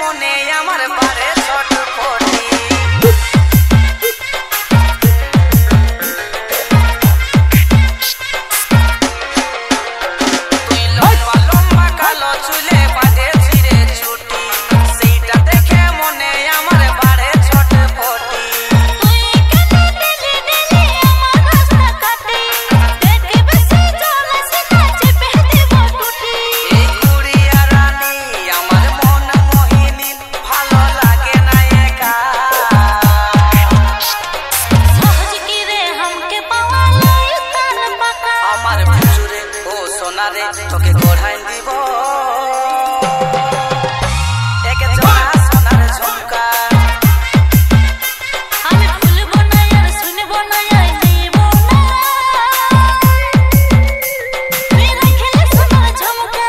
মনে আমার বারে ছটফটি তুই লম্বা লম্বা কালো চুলে বাঁধে ছিঁড়ে ছুটি সেইটা দেখে মনে আমার বারে ছটফটি তোকে গড়াই দিব এক জোড়া সোনার ঝুমকা আমি ভুলব না আর শুনব না আর নিব না তুই রাখলে সোনার ঝুমকা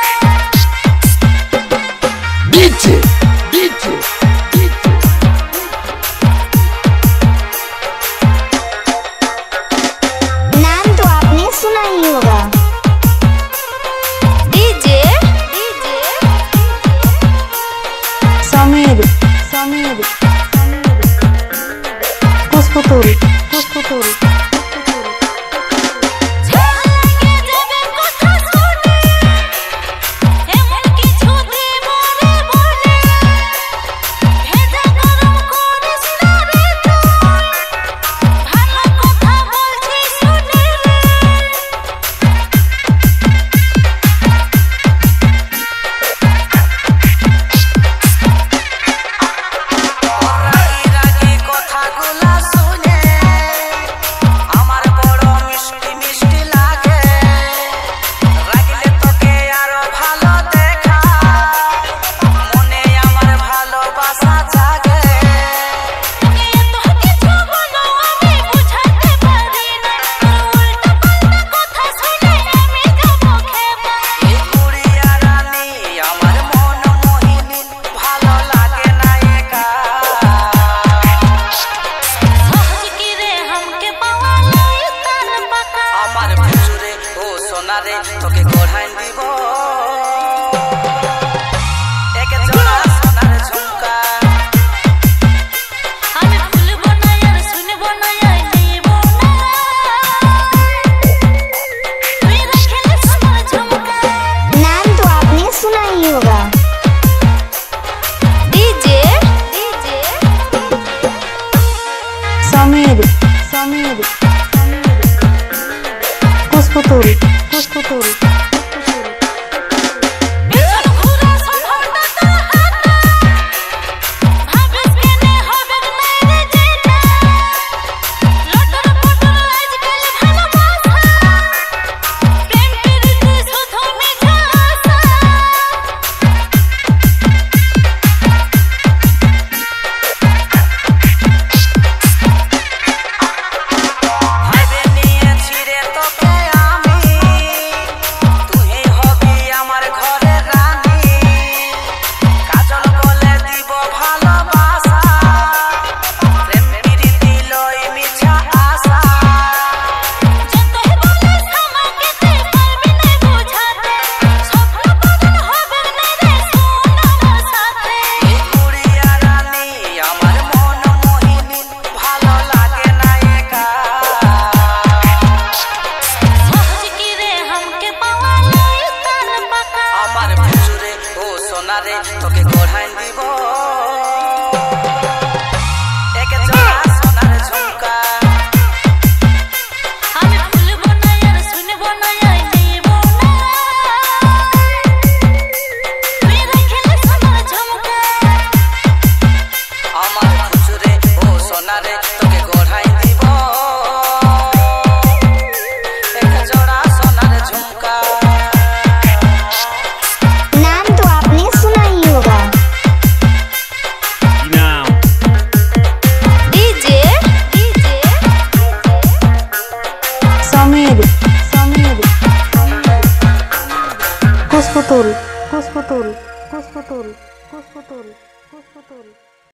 ডিজে नाम तो आपने सुना ही होगा। Samir Kuskuturi তোকে গড়াই দিব এক জোড়া সোনার ঝুমকা আমি ভুলব না আর শুনব না আর নিব না তুই রাখলে সোনার ঝুমকা नाम तो आपने सुना ही होगा। Samir Kuskuturi তোকে গড়াই দিব এক জোড়া সোনার ঝুমকা আমি ভুলব না আর শুনব না আর নিব না তুই রাখলে সোনার ঝুমকা আমার খুচুরে ও সোনারে তোকে গড়াই দিব এক জোড়া সোনার ঝুমকা नाम तो आपने सुना ही होगा। Samir Kuskuturi